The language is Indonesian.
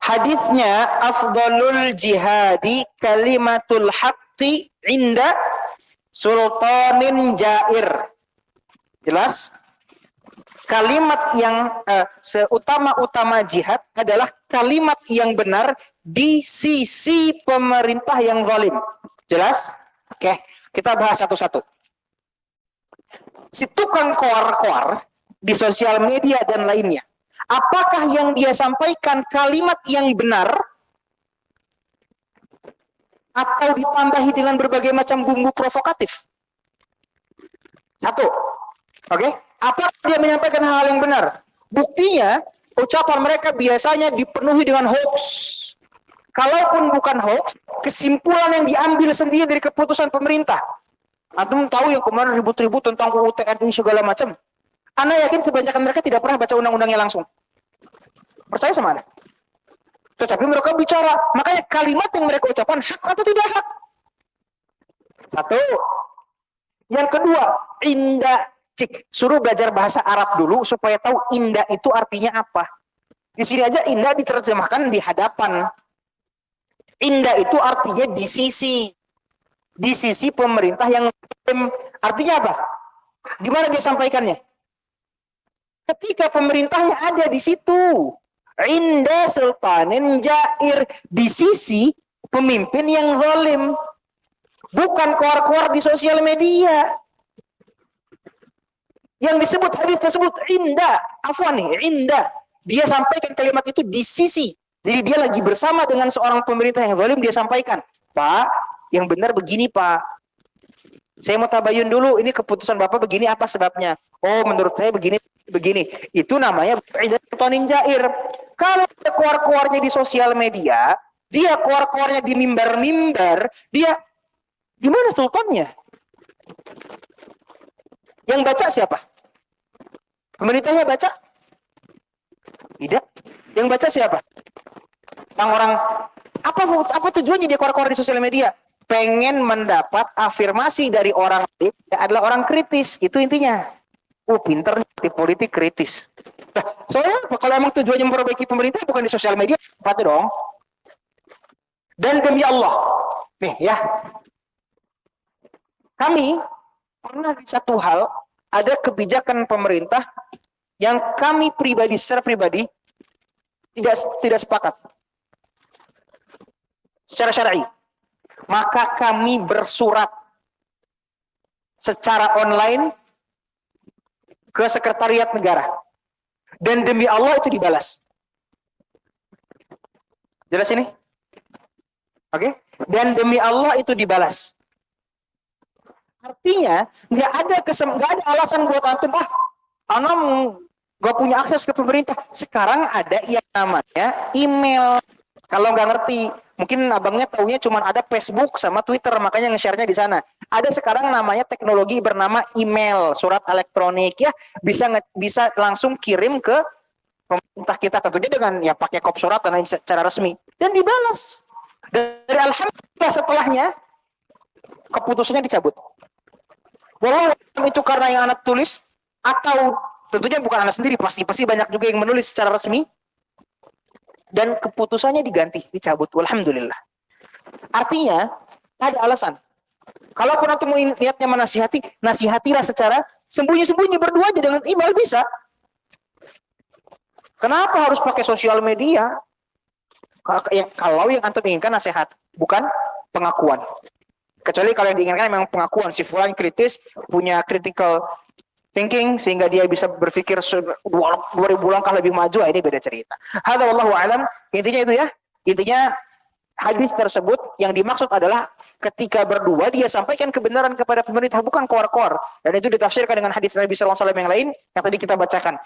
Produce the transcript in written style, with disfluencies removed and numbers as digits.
Haditsnya afdalul jihadi kalimatul haqqi inda sultanin jair. Jelas? Kalimat yang seutama-utama jihad adalah kalimat yang benar di sisi pemerintah yang zalim. Jelas? Oke, kita bahas satu-satu. Si tukang koar-koar di sosial media dan lainnya, apakah yang dia sampaikan kalimat yang benar atau ditambahi dengan berbagai macam bumbu provokatif? Satu. Oke? Apa dia menyampaikan hal yang benar? Buktinya, ucapan mereka biasanya dipenuhi dengan hoax. Kalaupun bukan hoax, kesimpulan yang diambil sendiri dari keputusan pemerintah. Antum tahu yang kemarin ribut-ribut tentang UU TNI segala macam. Ana yakin kebanyakan mereka tidak pernah baca undang-undangnya langsung. Percaya sama Anda? Tetapi mereka bicara, makanya kalimat yang mereka ucapkan hak atau tidak hak? Satu. Yang kedua, indah. Cik, suruh belajar bahasa Arab dulu supaya tahu indah itu artinya apa. Di sini aja indah diterjemahkan di hadapan. Indah itu artinya di sisi pemerintah yang artinya apa? Di mana dia sampaikannya? Ketika pemerintahnya ada di situ. Indah sultanin jair, di sisi pemimpin yang zalim. Bukan koar-koar di sosial media. Yang disebut hadis tersebut indah, afwan nih, indah. Dia sampaikan kalimat itu di sisi. Jadi dia lagi bersama dengan seorang pemerintah yang zalim, dia sampaikan, Pak, yang benar begini Pak. Saya mau tabayun dulu, ini keputusan Bapak begini, apa sebabnya? Oh, menurut saya begini. Itu namanya sultanin jair. Kalau keluar-keluarnya di sosial media, dia keluar-keluarnya di mimbar-mimbar, dia di mana sultannya? Yang baca siapa? Pemerintahnya baca? Tidak. Yang baca siapa? Orang-orang. Apa tujuannya dia keluar-keluar di sosial media? Pengen mendapat afirmasi dari orang lain adalah orang kritis. Itu intinya. Pinter nih, politik kritis. Nah, soalnya kalau emang tujuannya memperbaiki pemerintah bukan di sosial media, berarti dong. Dan demi Allah, nih ya, kami pernah di satu hal ada kebijakan pemerintah yang kami secara pribadi tidak sepakat secara syar'i. Maka kami bersurat secara online ke sekretariat negara. Dan demi Allah itu dibalas. Jelas ini? Oke? Dan demi Allah itu dibalas. Artinya, nggak ada alasan buat antum, anam gak punya akses ke pemerintah. Sekarang ada yang namanya email. Kalau nggak ngerti, mungkin abangnya taunya cuma ada Facebook sama Twitter, makanya nge-share-nya di sana. Ada sekarang namanya teknologi bernama email, surat elektronik, ya bisa langsung kirim ke pemerintah kita, tentunya dengan ya pakai kop surat dan secara resmi, dan dibalas. Dari alhamdulillah setelahnya keputusannya dicabut. Walau itu karena yang anak tulis atau tentunya bukan anak sendiri, pasti banyak juga yang menulis secara resmi dan keputusannya diganti, dicabut. Alhamdulillah. Artinya ada alasan. Kalaupun antum mau niatnya menasihati, nasihatilah secara sembunyi-sembunyi, berdua aja dengan email bisa. Kenapa harus pakai sosial media? Kalau yang antum inginkan nasihat, bukan pengakuan. Kecuali kalau yang diinginkan memang pengakuan, si fulan kritis, punya critical thinking sehingga dia bisa berpikir 2000 langkah lebih maju, ini beda cerita. Hadza wallahu alam. Intinya itu ya. Intinya hadis tersebut yang dimaksud adalah ketika berdua dia sampaikan kebenaran kepada pemerintah, bukan koar-koar. Dan itu ditafsirkan dengan hadis Nabi sallallahu alaihi wasallam yang lain yang tadi kita bacakan.